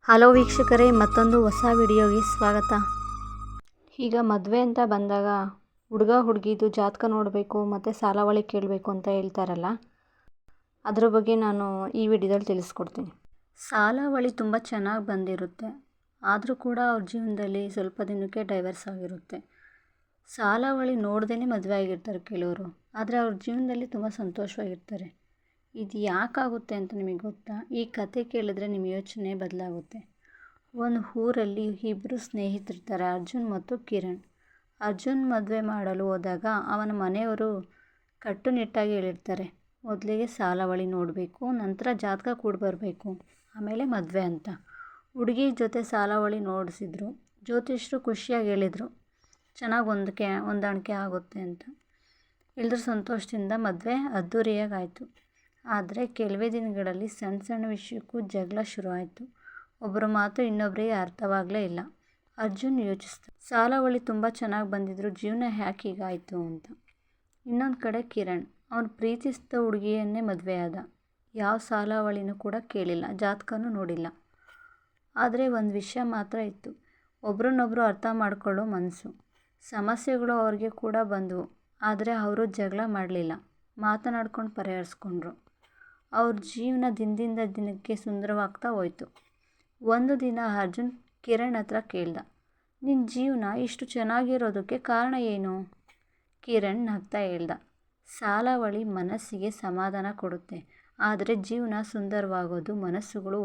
Hello ವೀಕ್ಷಕರೇ, ಮತ್ತೊಂದು ಹೊಸ ವಿಡಿಯೋಗೆ ಸ್ವಾಗತ. ಈಗ ಮದುವೆ ಅಂತ ಬಂದಾಗ ಹುಡುಗ ಹುಡುಗಿದು ಜಾತಕ ನೋಡಬೇಕು ಮತ್ತು ಸಾಲಾವಳಿ ಕೇಳಬೇಕು ಅಂತ ಹೇಳ್ತಾರಲ್ಲ, ಅದ್ರ ಬಗ್ಗೆ ನಾನು ಈ ವಿಡಿಯೋದಲ್ಲಿ ತಿಳಿಸ್ಕೊಡ್ತೀನಿ. ಸಾಲಾವಳಿ ತುಂಬ ಚೆನ್ನಾಗಿ ಬಂದಿರುತ್ತೆ, ಆದರೂ ಕೂಡ ಅವ್ರ ಜೀವನದಲ್ಲಿ ಸ್ವಲ್ಪ ದಿನಕ್ಕೆ ಡೈವರ್ಸ್ ಆಗಿರುತ್ತೆ. ಸಾಲಾವಳಿ ನೋಡ್ದೇ ಮದುವೆ ಆಗಿರ್ತಾರೆ ಕೆಲವರು, ಆದರೆ ಅವ್ರ ಜೀವನದಲ್ಲಿ ತುಂಬ ಸಂತೋಷವಾಗಿರ್ತಾರೆ. ಇದು ಯಾಕಾಗುತ್ತೆ ಅಂತ ನಿಮಗೆ ಗೊತ್ತಾ? ಈ ಕತೆ ಕೇಳಿದ್ರೆ ನಿಮ್ಮ ಯೋಚನೆ ಬದಲಾಗುತ್ತೆ. ಒಂದು ಊರಲ್ಲಿ ಇಬ್ಬರು ಸ್ನೇಹಿತರಿರ್ತಾರೆ, ಅರ್ಜುನ್ ಮತ್ತು ಕಿರಣ್. ಅರ್ಜುನ್ ಮದುವೆ ಮಾಡಲು ಹೋದಾಗ ಅವನ ಮನೆಯವರು ಕಟ್ಟುನಿಟ್ಟಾಗಿ ಹೇಳಿರ್ತಾರೆ, ಮೊದಲಿಗೆ ಸಾಲಾವಳಿ ನೋಡಬೇಕು, ನಂತರ ಜಾತಕ ಕೂಡ ಬರಬೇಕು, ಆಮೇಲೆ ಮದುವೆ ಅಂತ. ಹುಡುಗಿ ಜೊತೆ ಸಾಲಾವಳಿ ನೋಡಿಸಿದ್ರು. ಜ್ಯೋತಿಷ್ಯರು ಖುಷಿಯಾಗಿ ಹೇಳಿದರು, ಚೆನ್ನಾಗಿ ಹೊಂದಾಣಿಕೆ ಆಗುತ್ತೆ ಅಂತ. ಎಲ್ಲರೂ ಸಂತೋಷದಿಂದ ಮದುವೆ ಅದ್ಧೂರಿಯಾಗಾಯಿತು. ಆದರೆ ಕೆಲವೇ ದಿನಗಳಲ್ಲಿ ಸಣ್ಣ ಸಣ್ಣ ವಿಷಯಕ್ಕೂ ಜಗಳ ಶುರುವಾಯಿತು. ಒಬ್ಬರ ಮಾತು ಇನ್ನೊಬ್ಬರಿಗೆ ಅರ್ಥವಾಗಲೇ ಇಲ್ಲ. ಅರ್ಜುನ್ ಯೋಚಿಸ್ದ, ಸಾಲಾವಳಿ ತುಂಬ ಚೆನ್ನಾಗಿ ಬಂದಿದ್ರು, ಜೀವನ ಯಾಕೆ ಹೀಗಾಯಿತು ಅಂತ. ಇನ್ನೊಂದು ಕಡೆ ಕಿರಣ್, ಅವನು ಪ್ರೀತಿಸಿದ ಹುಡುಗಿಯನ್ನೇ ಮದುವೆಯಾದ. ಯಾವ ಸಾಲಾವಳಿನೂ ಕೂಡ ಕೇಳಿಲ್ಲ, ಜಾತಕನೂ ನೋಡಿಲ್ಲ. ಆದರೆ ಒಂದು ವಿಷಯ ಮಾತ್ರ ಇತ್ತು, ಒಬ್ರನ್ನೊಬ್ಬರು ಅರ್ಥ ಮಾಡಿಕೊಳ್ಳೋ ಮನಸ್ಸು. ಸಮಸ್ಯೆಗಳು ಅವ್ರಿಗೆ ಕೂಡ ಬಂದವು, ಆದರೆ ಅವರು ಜಗಳ ಮಾಡಲಿಲ್ಲ, ಮಾತನಾಡ್ಕೊಂಡು ಪರಿಹರಿಸ್ಕೊಂಡ್ರು. ಅವ್ರ ಜೀವನ ದಿನದಿಂದ ದಿನಕ್ಕೆ ಸುಂದರವಾಗ್ತಾ ಹೋಯಿತು. ಒಂದು ದಿನ ಅರ್ಜುನ್ ಕಿರಣ್ ಹತ್ರ ಕೇಳ್ದ, ನಿನ್ನ ಜೀವನ ಇಷ್ಟು ಚೆನ್ನಾಗಿರೋದಕ್ಕೆ ಕಾರಣ ಏನು? ಕಿರಣ್ ನಗ್ತಾ ಹೇಳ್ದ, ಸಾಲಾವಳಿ ಮನಸ್ಸಿಗೆ ಸಮಾಧಾನ ಕೊಡುತ್ತೆ, ಆದರೆ ಜೀವನ ಸುಂದರವಾಗೋದು ಮನಸ್ಸುಗಳು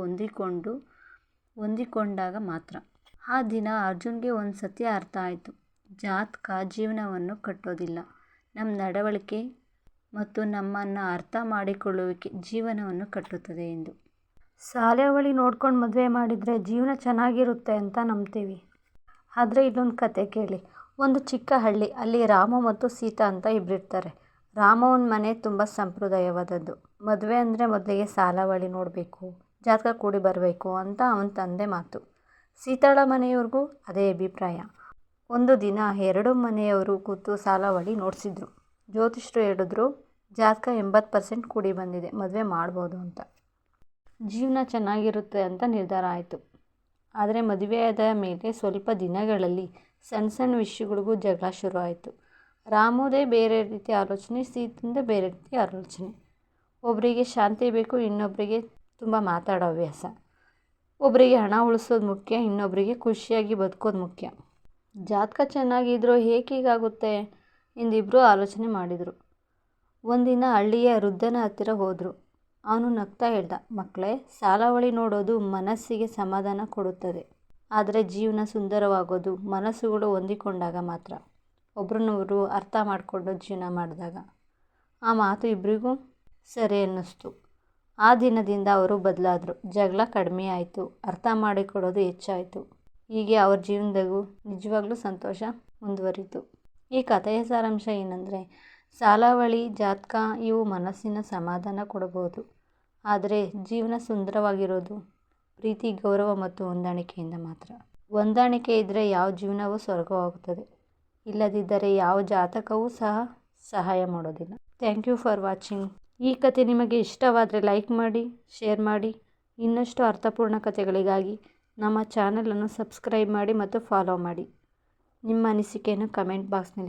ಹೊಂದಿಕೊಂಡಾಗ ಮಾತ್ರ. ಆ ದಿನ ಅರ್ಜುನ್ಗೆ ಒಂದು ಸತ್ಯ ಅರ್ಥ ಆಯಿತು, ಜಾತಕ ಜೀವನವನ್ನು ಕಟ್ಟೋದಿಲ್ಲ, ನಮ್ಮ ನಡವಳಿಕೆ ಮತ್ತು ನಮ್ಮನ್ನು ಅರ್ಥ ಮಾಡಿಕೊಳ್ಳುವಿಕೆ ಜೀವನವನ್ನು ಕಟ್ಟುತ್ತದೆ ಎಂದು. ಸಾಲಾವಳಿ ನೋಡ್ಕೊಂಡು ಮದುವೆ ಮಾಡಿದರೆ ಜೀವನ ಚೆನ್ನಾಗಿರುತ್ತೆ ಅಂತ ನಂಬ್ತೀವಿ. ಆದರೆ ಇಲ್ಲೊಂದು ಕತೆ ಕೇಳಿ. ಒಂದು ಚಿಕ್ಕ ಹಳ್ಳಿ, ಅಲ್ಲಿ ರಾಮ ಮತ್ತು ಸೀತಾ ಅಂತ ಇಬ್ಬರಿರ್ತಾರೆ. ರಾಮವನ ಮನೆ ತುಂಬ ಸಂಪ್ರದಾಯವಾದದ್ದು. ಮದುವೆ ಅಂದರೆ ಮೊದಲಿಗೆ ಸಾಲಾವಳಿ ನೋಡಬೇಕು, ಜಾತಕ ಕೂಡಿ ಬರಬೇಕು ಅಂತ ಅವನ ತಂದೆ ಮಾತು. ಸೀತಾಳ ಮನೆಯವ್ರಿಗೂ ಅದೇ ಅಭಿಪ್ರಾಯ. ಒಂದು ದಿನ ಎರಡು ಮನೆಯವರು ಕೂತು ಸಾಲಾವಳಿ ನೋಡಿಸಿದ್ರು. ಜ್ಯೋತಿಷ್ಯರು ಹೇಳಿದ್ರು, ಜಾತಕ 80% ಕೂಡಿ ಬಂದಿದೆ, ಮದುವೆ ಮಾಡ್ಬೋದು ಅಂತ. ಜೀವನ ಚೆನ್ನಾಗಿರುತ್ತೆ ಅಂತ ನಿರ್ಧಾರ ಆಯಿತು. ಆದರೆ ಮದುವೆಯಾದ ಮೇಲೆ ಸ್ವಲ್ಪ ದಿನಗಳಲ್ಲಿ ಸಣ್ಣ ಸಣ್ಣ ವಿಷಯಗಳಿಗೂ ಜಗಳ ಶುರುವಾಯಿತು. ರಾಮುದೇ ಬೇರೆ ರೀತಿ ಆಲೋಚನೆ, ಸೀತೆಂದೇ ಬೇರೆ ರೀತಿ ಆಲೋಚನೆ. ಒಬ್ಬರಿಗೆ ಶಾಂತಿ ಬೇಕು, ಇನ್ನೊಬ್ಬರಿಗೆ ತುಂಬ ಮಾತಾಡೋ ಹವ್ಯಾಸ. ಒಬ್ಬರಿಗೆ ಹಣ ಉಳಿಸೋದು ಮುಖ್ಯ, ಇನ್ನೊಬ್ಬರಿಗೆ ಖುಷಿಯಾಗಿ ಬದುಕೋದು ಮುಖ್ಯ. ಜಾತಕ ಚೆನ್ನಾಗಿದ್ರೂ ಹೇಗೆ ಹೀಗಾಗುತ್ತೆ ಎಂದಿಬ್ಬರು ಆಲೋಚನೆ ಮಾಡಿದರು. ಒಂದಿನ ಹಳ್ಳಿಯ ವೃದ್ಧನ ಹತ್ತಿರ ಹೋದರು. ಅವನು ನಗ್ತಾ ಹೇಳ್ದ, ಮಕ್ಕಳೇ, ಸಾಲಾವಳಿ ನೋಡೋದು ಮನಸ್ಸಿಗೆ ಸಮಾಧಾನ ಕೊಡುತ್ತದೆ, ಆದರೆ ಜೀವನ ಸುಂದರವಾಗೋದು ಮನಸ್ಸುಗಳು ಹೊಂದಿಕೊಂಡಾಗ ಮಾತ್ರ, ಒಬ್ರನ್ನೊಬ್ಬರು ಅರ್ಥ ಮಾಡಿಕೊಂಡು ಜೀವನ ಮಾಡಿದಾಗ. ಆ ಮಾತು ಇಬ್ಬರಿಗೂ ಸರಿ ಅನ್ನಿಸ್ತು. ಆ ದಿನದಿಂದ ಅವರು ಬದಲಾದರು. ಜಗಳ ಕಡಿಮೆ ಆಯಿತು, ಅರ್ಥ ಮಾಡಿಕೊಳ್ಳೋದು ಹೆಚ್ಚಾಯಿತು. ಹೀಗೆ ಅವ್ರ ಜೀವನದಾಗೂ ನಿಜವಾಗ್ಲೂ ಸಂತೋಷ ಮುಂದುವರಿತು. ಈ ಕಥೆಯ ಸಾರಾಂಶ ಏನಂದರೆ, ಸಾಲಾವಳಿ, ಜಾತಕ ಇವು ಮನಸ್ಸಿನ ಸಮಾಧಾನ ಕೊಡಬಹುದು, ಆದರೆ ಜೀವನ ಸುಂದರವಾಗಿರೋದು ಪ್ರೀತಿ, ಗೌರವ ಮತ್ತು ಹೊಂದಾಣಿಕೆಯಿಂದ ಮಾತ್ರ. ಹೊಂದಾಣಿಕೆ ಇದ್ದರೆ ಯಾವ ಜೀವನವೂ ಸ್ವರ್ಗವಾಗುತ್ತದೆ, ಇಲ್ಲದಿದ್ದರೆ ಯಾವ ಜಾತಕವೂ ಸಹ ಸಹಾಯ ಮಾಡೋದಿಲ್ಲ. Thank you for watching. ಈ ಕತೆ ನಿಮಗೆ ಇಷ್ಟವಾದರೆ ಲೈಕ್ ಮಾಡಿ, ಶೇರ್ ಮಾಡಿ. ಇನ್ನಷ್ಟು ಅರ್ಥಪೂರ್ಣ ಕಥೆಗಳಿಗಾಗಿ ನಮ್ಮ ಚಾನಲನ್ನು ಸಬ್ಸ್ಕ್ರೈಬ್ ಮಾಡಿ ಮತ್ತು ಫಾಲೋ ಮಾಡಿ. ನಿಮ್ಮ ಅನಿಸಿಕೆಯನ್ನು ಕಮೆಂಟ್ ಬಾಕ್ಸ್ನಲ್ಲಿ